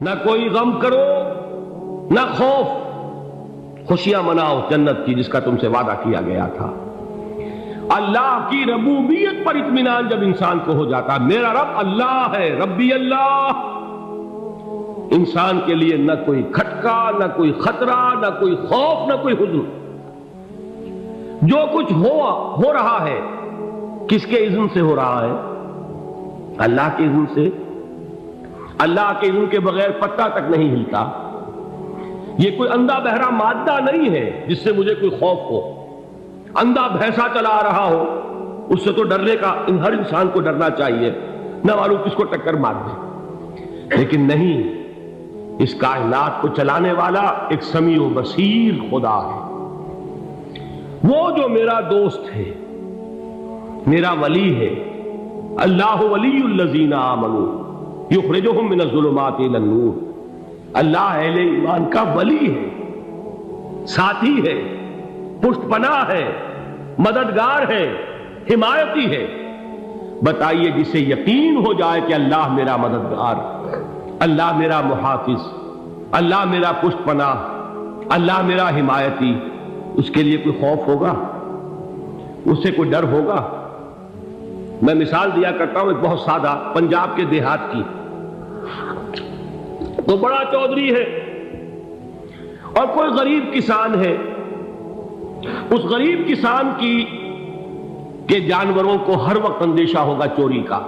نہ کوئی غم کرو نہ خوف، خوشیاں مناؤ جنت کی جس کا تم سے وعدہ کیا گیا تھا۔ اللہ کی ربوبیت پر اطمینان جب انسان کو ہو جاتا، میرا رب اللہ ہے، ربی اللہ، انسان کے لیے نہ کوئی کھٹکا، نہ کوئی خطرہ، نہ کوئی خوف، نہ کوئی حزن۔ جو کچھ ہو رہا ہے کس کے اذن سے ہو رہا ہے؟ اللہ کے اذن سے۔ اللہ کے اذن کے بغیر پتا تک نہیں ہلتا۔ یہ کوئی اندھا بہرا مادہ نہیں ہے جس سے مجھے کوئی خوف ہو۔ اندھا بھینسا چلا رہا ہو اس سے تو ڈرنے کا ہر انسان کو ڈرنا چاہیے، نہ معلوم کس کو ٹکر مار دے۔ لیکن نہیں، اس کائنات کو چلانے والا ایک سمیع و بصیر خدا ہے، وہ جو میرا دوست ہے، میرا ولی ہے۔ اللہ ولی الذین آمنوا یخرجہم من الظلمات الی النور۔ اللہ اہل ایمان کا ولی ہے، ساتھی ہے، پشت پناہ ہے، مددگار ہے، حمایتی ہے۔ بتائیے جسے یقین ہو جائے کہ اللہ میرا مددگار، اللہ میرا محافظ، اللہ میرا پشت پناہ، اللہ میرا حمایتی، اس کے لیے کوئی خوف ہوگا؟ اس سے کوئی ڈر ہوگا؟ میں مثال دیا کرتا ہوں ایک بہت سادہ، پنجاب کے دیہات کی۔ تو بڑا چودھری ہے اور کوئی غریب کسان ہے۔ اس غریب کسان کے جانوروں کو ہر وقت اندیشہ ہوگا چوری کا،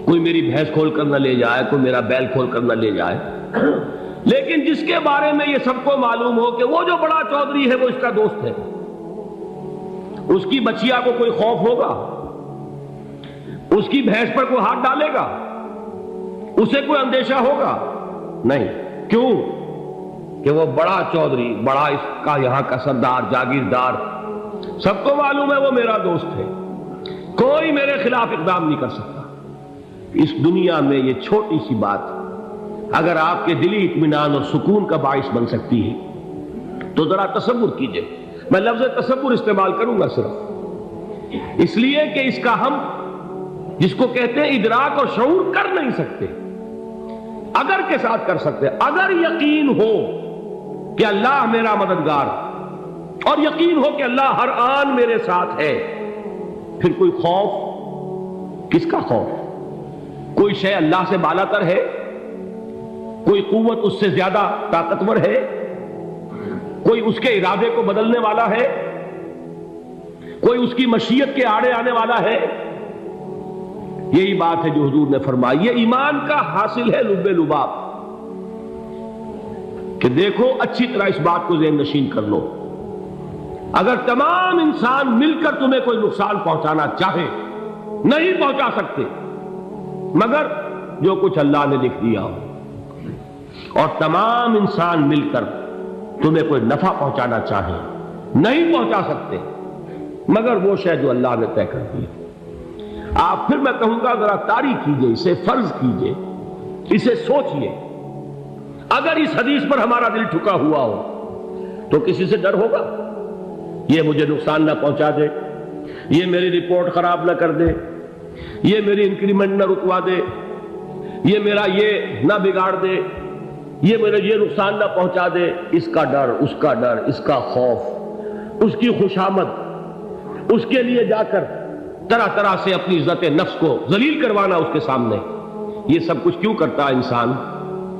کوئی میری بھینس کھول کر نہ لے جائے، کوئی میرا بیل کھول کر نہ لے جائے۔ لیکن جس کے بارے میں یہ سب کو معلوم ہو کہ وہ جو بڑا چودھری ہے وہ اس کا دوست ہے، اس کی بچیا کو کوئی خوف ہوگا؟ اس کی بھینس پر کوئی ہاتھ ڈالے گا؟ اسے کوئی اندیشہ ہوگا؟ نہیں۔ کیوں؟ کہ وہ بڑا چودھری، بڑا اس کا یہاں کا سردار، جاگیردار، سب کو معلوم ہے وہ میرا دوست ہے، کوئی میرے خلاف اقدام نہیں کر سکتا۔ اس دنیا میں یہ چھوٹی سی بات اگر آپ کے دلی اطمینان اور سکون کا باعث بن سکتی ہے تو ذرا تصور کیجئے۔ میں لفظ تصور استعمال کروں گا صرف اس لیے کہ اس کا ہم جس کو کہتے ہیں ادراک اور شعور کر نہیں سکتے، اگر کے ساتھ کر سکتے۔ اگر یقین ہو کہ اللہ میرا مددگار اور یقین ہو کہ اللہ ہر آن میرے ساتھ ہے، پھر کوئی خوف؟ کس کا خوف؟ کوئی شے اللہ سے بالا تر ہے؟ کوئی قوت اس سے زیادہ طاقتور ہے؟ کوئی اس کے ارادے کو بدلنے والا ہے؟ کوئی اس کی مشیت کے آڑے آنے والا ہے؟ یہی بات ہے جو حضور نے فرمائی، یہ ایمان کا حاصل ہے لب لباب، کہ دیکھو اچھی طرح اس بات کو ذہن نشین کر لو، اگر تمام انسان مل کر تمہیں کوئی نقصان پہنچانا چاہے نہیں پہنچا سکتے، مگر جو کچھ اللہ نے لکھ دیا ہو، اور تمام انسان مل کر تمہیں کوئی نفع پہنچانا چاہے نہیں پہنچا سکتے، مگر وہ شے جو اللہ نے طے کر دی۔ آپ پھر میں کہوں گا ذرا طاری کیجئے، اسے فرض کیجئے، اسے سوچئے۔ اگر اس حدیث پر ہمارا دل ٹھکا ہوا ہو تو کسی سے ڈر ہوگا؟ یہ مجھے نقصان نہ پہنچا دے، یہ میری رپورٹ خراب نہ کر دے، یہ میری انکریمنٹ نہ رکوا دے، یہ میرا یہ نہ بگاڑ دے، یہ میرا یہ نقصان نہ پہنچا دے۔ اس کا ڈر، اس کا ڈر، اس کا خوف، اس کی خوشامد، اس کے لیے جا کر طرح طرح سے اپنی عزت نفس کو ذلیل کروانا اس کے سامنے، یہ سب کچھ کیوں کرتا ہے انسان؟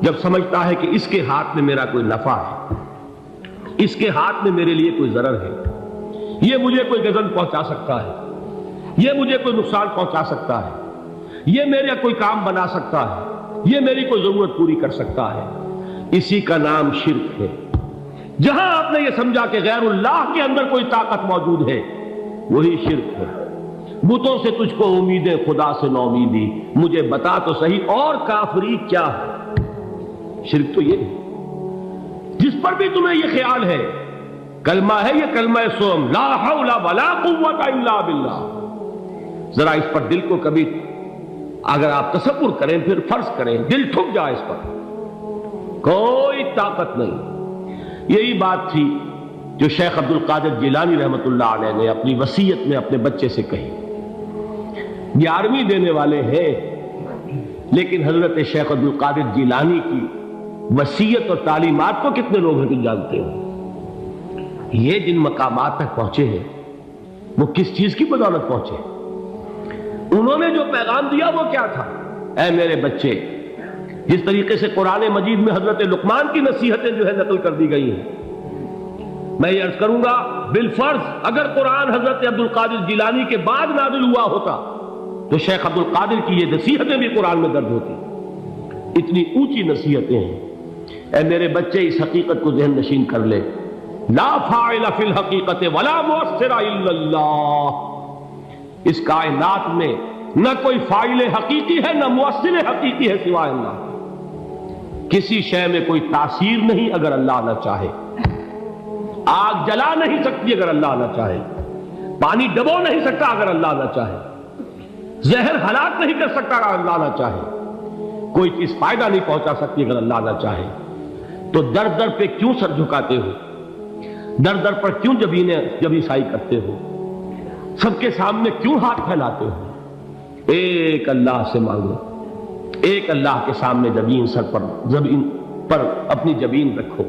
جب سمجھتا ہے کہ اس کے ہاتھ میں میرا کوئی نفع ہے، اس کے ہاتھ میں میرے لیے کوئی ضرر ہے، یہ مجھے کوئی غضب پہنچا سکتا ہے، یہ مجھے کوئی نقصان پہنچا سکتا ہے، یہ میرا کوئی کام بنا سکتا ہے، یہ میری کوئی ضرورت پوری کر سکتا ہے، اسی کا نام شرک ہے۔ جہاں آپ نے یہ سمجھا کہ غیر اللہ کے اندر کوئی طاقت موجود ہے، وہی شرک ہے۔ بتوں سے تجھ کو امیدیں، خدا سے نو امیدی، مجھے بتا تو صحیح اور کافری کیا ہے؟ شرک تو یہ ہے۔ جس پر بھی تمہیں یہ خیال ہے، کلمہ ہے یہ کلمہ سوم، لا حول ولا قوت الا باللہ، ذرا اس پر دل کو کبھی اگر آپ تصور کریں، پھر فرض کریں، دل ٹھک جائے اس پر، کوئی طاقت نہیں۔ یہی بات تھی جو شیخ عبد القادر جیلانی رحمۃ اللہ علیہ نے اپنی وصیت میں اپنے بچے سے کہی۔ 11ویں دینے والے ہیں، لیکن حضرت شیخ عبد القادر جیلانی کی وصیت اور تعلیمات کو کتنے لوگ ہیں کہ جانتے ہو؟ یہ جن مقامات تک پہنچے ہیں وہ کس چیز کی بدولت پہنچے؟ انہوں نے جو پیغام دیا وہ کیا تھا؟ اے میرے بچے، جس طریقے سے قرآن مجید میں حضرت لقمان کی نصیحتیں جو ہے نقل کر دی گئی ہیں، میں یہ عرض کروں گا بالفرض اگر قرآن حضرت عبد القادر جیلانی کے بعد نازل ہوا ہوتا تو شیخ عبد القادر کی یہ نصیحتیں بھی قرآن میں درج ہوتی۔ اتنی اونچی نصیحتیں ہیں۔ اے میرے بچے، اس حقیقت کو ذہن نشین کر لے، لا فاعل فی الحقیقت ولا مؤثر الا اللہ۔ اس کائنات میں نہ کوئی فاعل حقیقی ہے نہ مؤثر حقیقی ہے سوائے اللہ۔ کسی شے میں کوئی تاثیر نہیں اگر اللہ نہ چاہے۔ آگ جلا نہیں سکتی اگر اللہ نہ چاہے، پانی ڈبو نہیں سکتا اگر اللہ نہ چاہے، زہر ہلاک نہیں کر سکتا اگر اللہ نہ چاہے، کوئی چیز فائدہ نہیں پہنچا سکتی اگر اللہ نہ چاہے۔ تو در در پہ کیوں سر جھکاتے ہو؟ در در پر کیوں جبیں سائی کرتے ہو؟ سب کے سامنے کیوں ہاتھ پھیلاتے ہو؟ ایک اللہ سے مانگو، ایک اللہ کے سامنے زمین پر اپنی جبین رکھو۔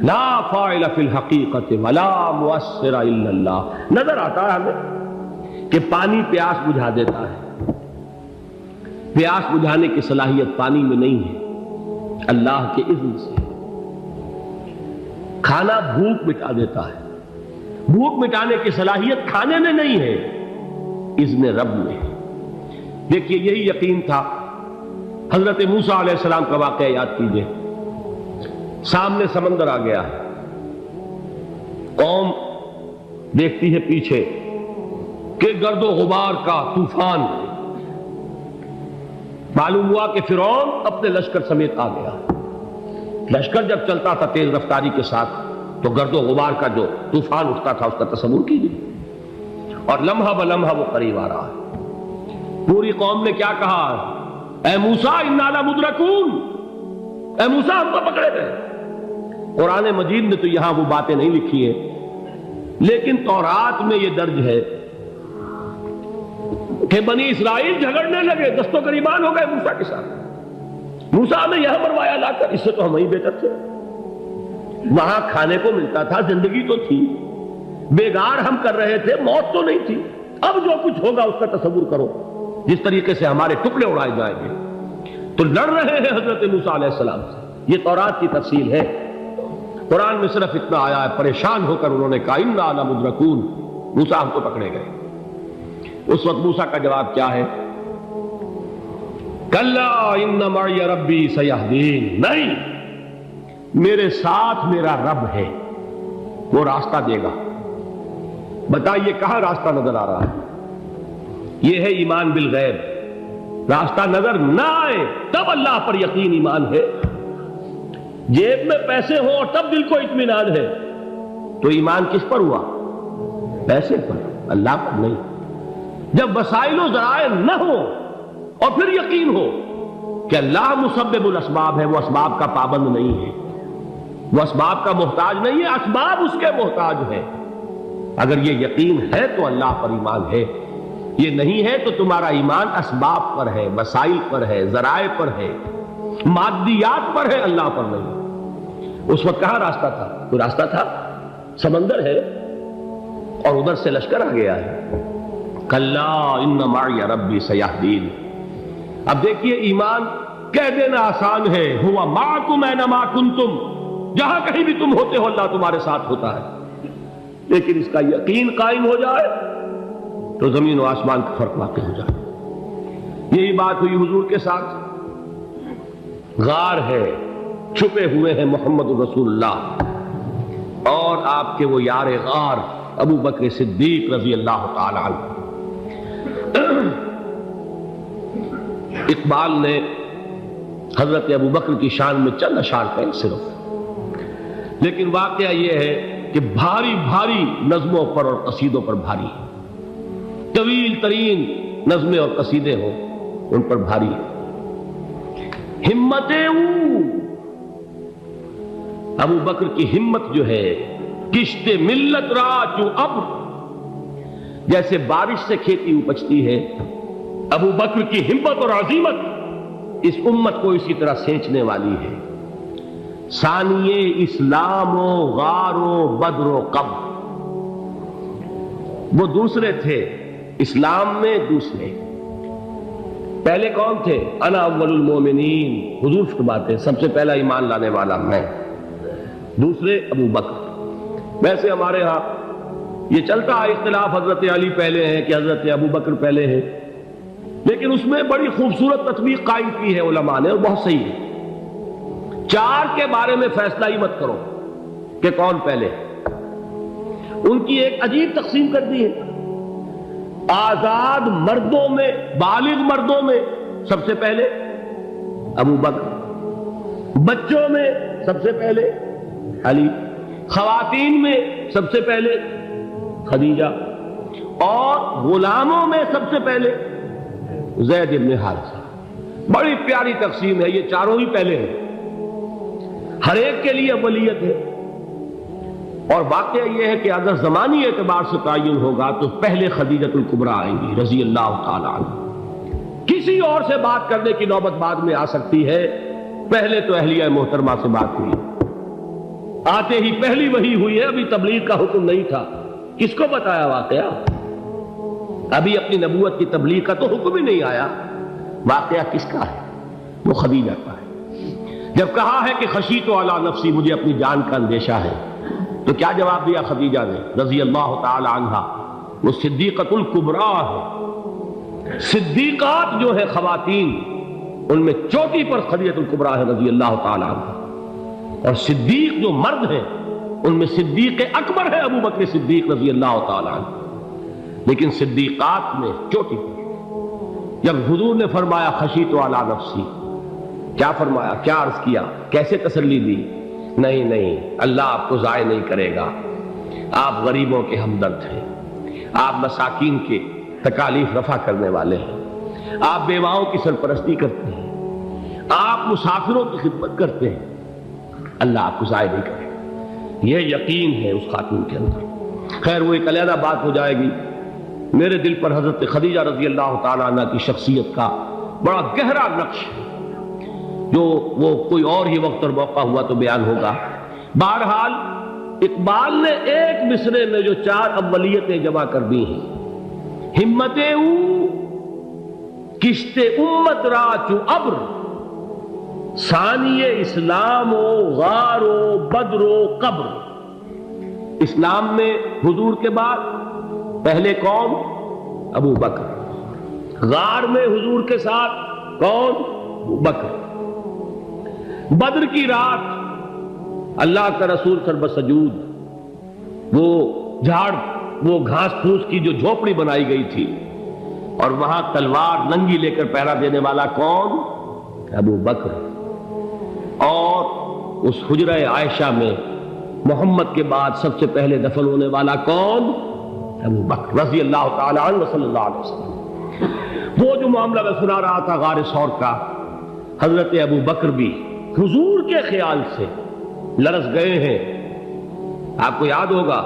لا فاعل فی الحقیقت ولا مؤثر الا اللہ۔ نظر آتا ہے ہمیں کہ پانی پیاس بجھا دیتا ہے، پیاس بجھانے کی صلاحیت پانی میں نہیں ہے، اللہ کے اذن سے۔ کھانا بھوک مٹا دیتا ہے، بھوک مٹانے کی صلاحیت کھانے میں نہیں ہے، اذن رب میں ہے۔ دیکھیے یہی یقین تھا حضرت موسیٰ علیہ السلام کا واقعہ یاد کیجئے۔ سامنے سمندر آ گیا ہے، قوم دیکھتی ہے پیچھے کہ گرد و غبار کا طوفان، معلوم ہوا کہ فرعون اپنے لشکر سمیت آ گیا۔ لشکر جب چلتا تھا تیز رفتاری کے ساتھ تو گرد و غبار کا جو طوفان اٹھتا تھا اس کا تصور کیجیے، اور لمحہ بلمحہ وہ قریب آ رہا ہے۔ پوری قوم نے کیا کہا؟ اے موسیٰ انا لمدرکون، اے موسیٰ ہم کو پکڑے گئے۔ قرآن مجید نے تو یہاں وہ باتیں نہیں لکھی ہیں، لیکن تورات میں یہ درج ہے کہ بنی اسرائیل جھگڑنے لگے، دست و گریبان ہو گئے موسیٰ کے ساتھ۔ موسیٰ نے یہاں مروایا لا کر، اس سے تو ہم ہی بہتر تھے، وہاں کھانے کو ملتا تھا، زندگی تو تھی، بیگار ہم کر رہے تھے، موت تو نہیں تھی۔ اب جو کچھ ہوگا اس کا تصور کرو، جس طریقے سے ہمارے ٹکڑے اڑائے جائیں گے۔ تو لڑ رہے ہیں حضرت موسیٰ علیہ السلام سے، یہ تورات کی تفصیل ہے۔ قرآن میں صرف اتنا آیا ہے، پریشان ہو کر انہوں نے کہا انا لمدرکون، موسیٰ ہم کو پکڑے گئے۔ اس وقت موسیٰ کا جواب کیا ہے؟ کلا ان معی ربی سیہدین، نہیں، میرے ساتھ میرا رب ہے، وہ راستہ دے گا۔ بتائیے کہاں راستہ نظر آ رہا ہے؟ یہ ہے ایمان بالغیب۔ راستہ نظر نہ آئے تب اللہ پر یقین ایمان ہے۔ جیب میں پیسے ہوں اور تب دل کو اطمینان ہے تو ایمان کس پر ہوا؟ پیسے پر، اللہ پر نہیں۔ جب وسائل و ذرائع نہ ہو اور پھر یقین ہو کہ اللہ مسبب الاسباب ہے، وہ اسباب کا پابند نہیں ہے، وہ اسباب کا محتاج نہیں ہے، اسباب اس کے محتاج ہے۔ اگر یہ یقین ہے تو اللہ پر ایمان ہے، یہ نہیں ہے تو تمہارا ایمان اسباب پر ہے، وسائل پر ہے، ذرائع پر ہے، مادیات پر ہے، اللہ پر نہیں۔ اس وقت کہاں راستہ تھا؟ کوئی راستہ تھا؟ سمندر ہے اور ادھر سے لشکر آ گیا ہے۔ کلا ان معی ربی سیہدین۔ اب دیکھیے ایمان کہہ دینا آسان ہے، ہوا معکم اینما کنتم، جہاں کہیں بھی تم ہوتے ہو اللہ تمہارے ساتھ ہوتا ہے، لیکن اس کا یقین قائم ہو جائے تو زمین و آسمان کا فرق واقع ہو جائے۔ یہی بات ہوئی حضور کے ساتھ۔ غار ہے، چھپے ہوئے ہیں محمد رسول اللہ اور آپ کے وہ یار غار ابو بکر صدیق رضی اللہ تعالی عنہ۔ اقبال نے حضرت ابو بکر کی شان میں چند اشعار کہیں صرف، لیکن واقعہ یہ ہے کہ بھاری بھاری نظموں پر اور قصیدوں پر بھاری ہے، طویل ترین نظمیں اور قصیدے ہوں ان پر بھاری ہے۔ ہمتیں ابو بکر کی ہمت جو ہے، کشت ملت را چوں ابر، جیسے بارش سے کھیتی اپجتی ہے، ابو بکر کی ہمت اور عزیمت اس امت کو اسی طرح سینچنے والی ہے۔ ثانیے اسلام و غار و بدر و قبر، وہ دوسرے تھے اسلام میں، دوسرے پہلے کون تھے؟ انا اول المومنین، حضور فرماتے سب سے پہلا ایمان لانے والا میں، دوسرے ابو بکر۔ ویسے ہمارے ہاں یہ چلتا ہے اختلاف، حضرت علی پہلے ہیں کہ حضرت ابو بکر پہلے ہیں، لیکن اس میں بڑی خوبصورت تطبیق قائم کی ہے علماء نے، اور بہت صحیح ہے۔ چار کے بارے میں فیصلہ ہی مت کرو کہ کون پہلے، ان کی ایک عجیب تقسیم کر دی ہے۔ آزاد مردوں میں، بالغ مردوں میں سب سے پہلے ابو بکر، بچوں میں سب سے پہلے علی، خواتین میں سب سے پہلے خدیجہ، اور غلاموں میں سب سے پہلے زید بن حارثہ۔ بڑی پیاری تقسیم ہے، یہ چاروں ہی پہلے ہیں، ہر ایک کے لیے اولیت ہے۔ اور واقعہ یہ ہے کہ اگر زمانی اعتبار سے تعین ہوگا تو پہلے خدیجۃ الکبریٰ آئیں گی رضی اللہ تعالی عنہ، کسی اور سے بات کرنے کی نوبت بعد میں آ سکتی ہے، پہلے تو اہلیہ محترمہ سے بات ہوئی، آتے ہی پہلی وحی ہوئی ہے، ابھی تبلیغ کا حکم نہیں تھا۔ کس کو بتایا واقعہ؟ ابھی اپنی نبوت کی تبلیغ کا تو حکم ہی نہیں آیا، واقعہ کس کا ہے؟ وہ خدیجہ کا ہے۔ جب کہا ہے کہ خشیت علی نفسی، مجھے اپنی جان کا اندیشہ ہے، تو کیا جواب دیا خدیجہ نے رضی اللہ تعالی عنہا؟ وہ صدیقۃ الکبریٰ ہے، صدیقات جو ہے خواتین ان میں چوٹی پر خدیجۃ الکبریٰ ہے رضی اللہ تعالی عنہا، اور صدیق جو مرد ہیں ان میں صدیق اکبر ہے ابو بکر صدیق رضی اللہ تعالی عنہ، لیکن صدیقات میں چوٹی پر۔ جب حضور نے فرمایا خشیت علی نفسی، کیا فرمایا، کیا عرض کیا، کیسے تسلی دی؟ نہیں نہیں، اللہ آپ کو ضائع نہیں کرے گا، آپ غریبوں کے ہمدرد ہیں، آپ مساکین کے تکالیف رفع کرنے والے ہیں، آپ بیواؤں کی سرپرستی کرتے ہیں، آپ مسافروں کی خدمت کرتے ہیں، اللہ آپ کو ضائع نہیں کرے گا۔ یہ یقین ہے اس خاتون کے اندر۔ خیر وہ ایک علیحدہ بات ہو جائے گی۔ میرے دل پر حضرت خدیجہ رضی اللہ تعالیٰ عنہ کی شخصیت کا بڑا گہرا نقش ہے، جو وہ کوئی اور ہی وقت اور موقع ہوا تو بیان ہوگا۔ بہرحال اقبال نے ایک مصرے میں جو چار اولیتیں جمع کر دی ہیں، ہمتیں او کشت امت را چو ابر، ثانی اسلام و غار و بدر و قبر۔ اسلام میں حضور کے بعد پہلے کون؟ ابو بکر۔ غار میں حضور کے ساتھ کون؟ ابو بکر۔ بدر کی رات اللہ کا رسول سربسجود وہ جھاڑ، وہ گھاس پھوس کی جو جھوپڑی بنائی گئی تھی، اور وہاں تلوار ننگی لے کر پہرا دینے والا کون؟ ابو بکر۔ اور اس حجرہ عائشہ میں محمد کے بعد سب سے پہلے دفن ہونے والا کون؟ ابو بکر رضی اللہ تعالی عنہ وصلی اللہ علیہ وسلم۔ وہ جو معاملہ میں سنا رہا تھا غار ثور کا، حضرت ابو بکر بھی حضور کے خیال سے لرز گئے ہیں۔ آپ کو یاد ہوگا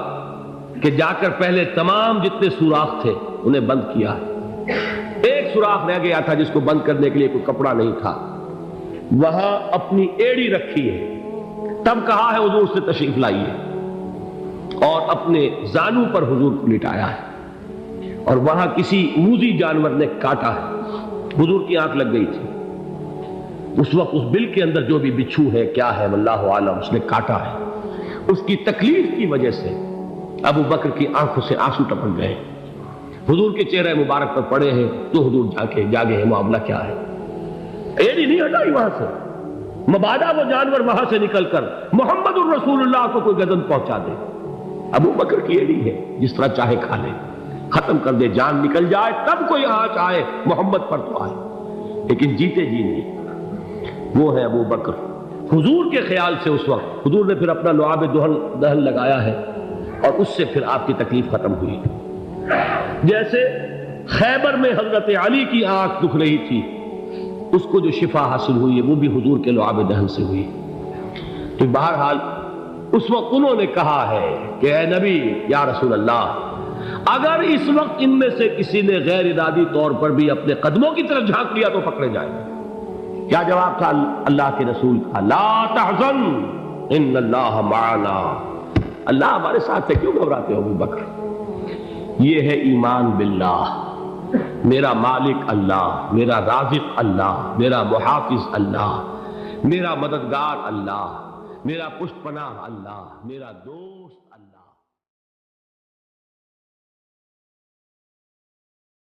کہ جا کر پہلے تمام جتنے سوراخ تھے انہیں بند کیا ہے، ایک سوراخ رہ گیا تھا جس کو بند کرنے کے لیے کوئی کپڑا نہیں تھا، وہاں اپنی ایڑی رکھی ہے، تب کہا ہے حضور سے تشریف لائیے، اور اپنے زانو پر حضور کو لٹایا ہے، اور وہاں کسی موذی جانور نے کاٹا ہے، حضور کی آنکھ لگ گئی تھی، اس وقت اس بل کے اندر جو بھی بچھو ہے کیا ہے واللہ عالم، اس نے کاٹا ہے، اس کی تکلیف کی وجہ سے ابو بکر کی آنکھوں سے آنسو ٹپک گئے، حضور کے چہرے مبارک پر پڑے ہیں، تو حضور جاگے ہیں، معاملہ کیا ہے؟ ایڑی نہیں ہٹائی وہاں سے، مبادا وہ جانور وہاں سے نکل کر محمد الرسول اللہ کو کوئی گزن پہنچا دے، ابو بکر کی ایڑی ہے، جس طرح چاہے کھا لے، ختم کر دے، جان نکل جائے تب کوئی آنچ آئے، محمد پر تو آئے، لیکن جیتے جی نہیں۔ وہ ہے ابو بکر۔ حضور کے خیال سے اس وقت حضور نے پھر اپنا لعاب دہن لگایا ہے، اور اس سے پھر آپ کی تکلیف ختم ہوئی۔ جیسے خیبر میں حضرت علی کی آنکھ دکھ رہی تھی، اس کو جو شفا حاصل ہوئی ہے وہ بھی حضور کے لعاب دہن سے ہوئی۔ تو بہرحال اس وقت انہوں نے کہا ہے کہ اے نبی یا رسول اللہ، اگر اس وقت ان میں سے کسی نے غیر ارادی طور پر بھی اپنے قدموں کی طرف جھانک لیا تو پکڑے جائیں گے، کیا جواب تھا اللہ کے رسول کا؟ لا تحزن ان اللہ معنا، اللہ ہمارے ساتھ ہے، کیوں گھبراتے ہو ابو بکر؟ یہ ہے ایمان باللہ، میرا مالک اللہ، میرا رازق اللہ، میرا محافظ اللہ، میرا مددگار اللہ، میرا پشت پناہ اللہ، میرا دوست اللہ۔